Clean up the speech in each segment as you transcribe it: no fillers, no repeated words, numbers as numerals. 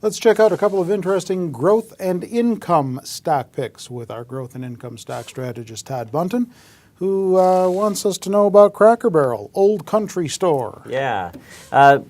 Let's check out a couple of interesting growth and income stock picks with our growth and income stock strategist, Todd Bunton, who wants us to know about Cracker Barrel, Old Country Store. Yeah,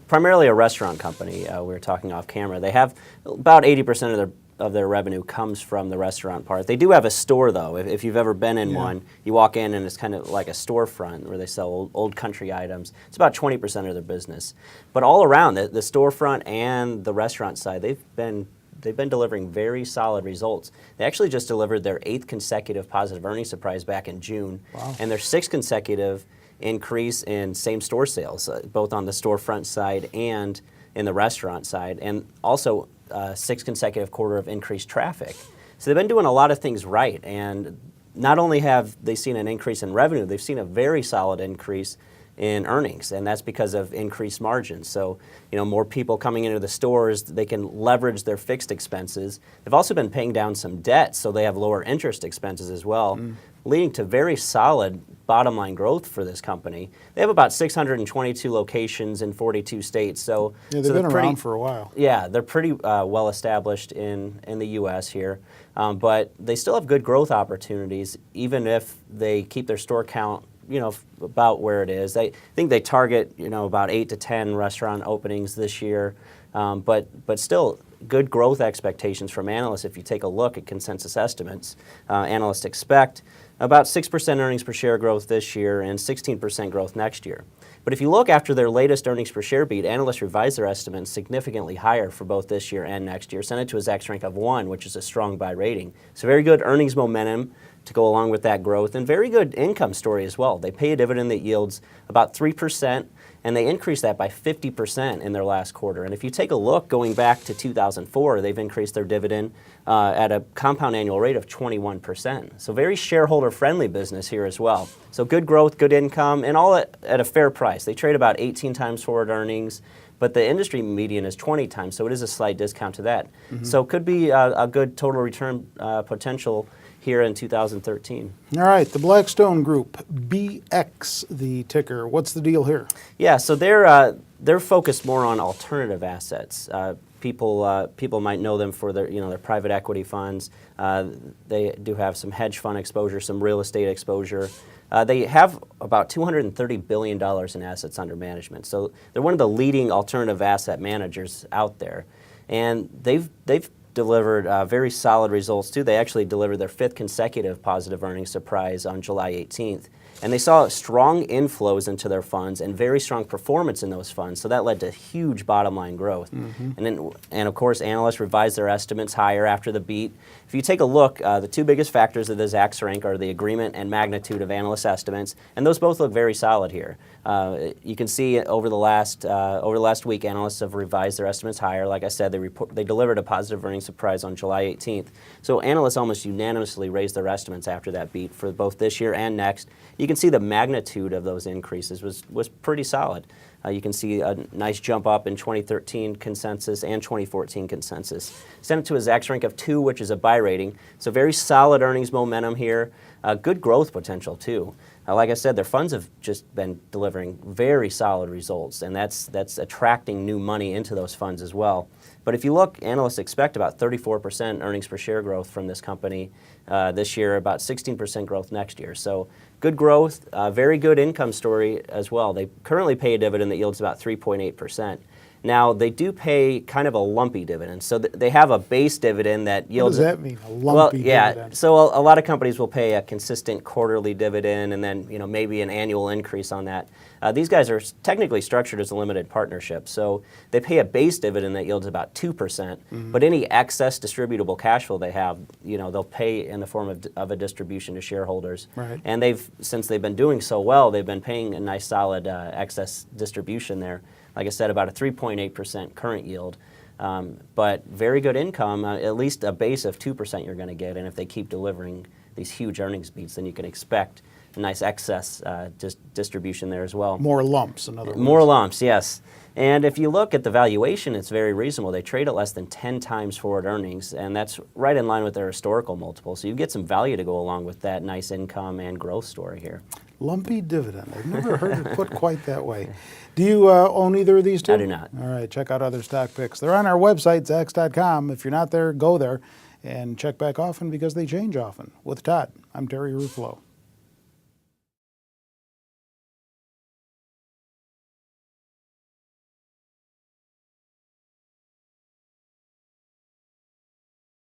primarily a restaurant company. We were talking off camera. They have about 80% of their revenue comes from the restaurant part. They do have a store, though. If you've ever been in one, you walk in and it's kind of like a storefront where they sell old country items. It's about 20% of their business. But all around, the storefront and the restaurant side, they've been delivering very solid results. They actually just delivered their 8th consecutive positive earnings surprise back in June, and their 6th consecutive increase in same-store sales, both on the storefront side and in the restaurant side, and also 6th consecutive quarter of increased traffic. So they've been doing a lot of things right, and not only have they seen an increase in revenue, they've seen a very solid increase in earnings, and that's because of increased margins. So, more people coming into the stores, they can leverage their fixed expenses. They've also been paying down some debt, so they have lower interest expenses as well, leading to very solid bottom line growth for this company. They have about 622 locations in 42 states. So they've been around for a while. Yeah, they're pretty well established in the U.S. here, but they still have good growth opportunities, even if they keep their store count about where it is. I think they target, about 8 to 10 restaurant openings this year, but still good growth expectations from analysts. If you take a look at consensus estimates, analysts expect about 6% earnings per share growth this year and 16% growth next year. But if you look after their latest earnings per share beat, analysts revised their estimates significantly higher for both this year and next year, sent it to a Zacks rank of 1, which is a strong buy rating. So very good earnings momentum to go along with that growth, and very good income story as well. They pay a dividend that yields about 3%, and they increased that by 50% in their last quarter. And if you take a look, going back to 2004, they've increased their dividend at a compound annual rate of 21%. So very shareholder-friendly business here as well. So good growth, good income, and all at a fair price. They trade about 18 times forward earnings, but the industry median is 20 times, so it is a slight discount to that. So could be a good total return potential here in 2013. All right, the Blackstone Group, BX, the ticker. What's the deal here? Yeah, so they're focused more on alternative assets. People might know them for their private equity funds. They do have some hedge fund exposure, some real estate exposure. They have about $230 billion in assets under management. So they're one of the leading alternative asset managers out there, and they've delivered very solid results too. They actually delivered their 5th consecutive positive earnings surprise on July 18th. And they saw strong inflows into their funds and very strong performance in those funds. So that led to huge bottom line growth. And of course, analysts revised their estimates higher after the beat. If you take a look, the two biggest factors of the Zacks rank are the agreement and magnitude of analyst estimates, and those both look very solid here. You can see over the last week, analysts have revised their estimates higher. Like I said, they delivered a positive earnings surprise on July 18th. So analysts almost unanimously raised their estimates after that beat for both this year and next. You can see the magnitude of those increases was pretty solid. You can see a nice jump up in 2013 consensus and 2014 consensus. Sent it to a Zacks rank of 2, which is a buy rating. So very solid earnings momentum here. Good growth potential too. Like I said, their funds have just been delivering very solid results, and that's attracting new money into those funds as well. But if you look, analysts expect about 34% earnings per share growth from this company this year, about 16% growth next year. So good growth, very good income story as well. They currently pay a dividend that yields about 3.8%. Now, they do pay kind of a lumpy dividend. So they have a base dividend that yields... What does that mean, a lumpy dividend? So a lot of companies will pay a consistent quarterly dividend and then maybe an annual increase on that. These guys are technically structured as a limited partnership. So they pay a base dividend that yields about 2%, but any excess distributable cash flow they have, they'll pay in the form of a distribution to shareholders. Right. And since they've been doing so well, they've been paying a nice solid excess distribution there. Like I said, about a 3.8% current yield, but very good income, at least a base of 2% you're going to get, and if they keep delivering these huge earnings beats, then you can expect a nice excess distribution there as well. More lumps, in other words. More lumps, yes. And if you look at the valuation, it's very reasonable. They trade at less than 10 times forward earnings, and that's right in line with their historical multiple. So you get some value to go along with that nice income and growth story here. Lumpy dividend. I've never heard it put quite that way. Do you own either of these two? I do not. All right, check out other stock picks. They're on our website, zacks.com. If you're not there, go there and check back often because they change often. With Todd, I'm Terry Ruffalo.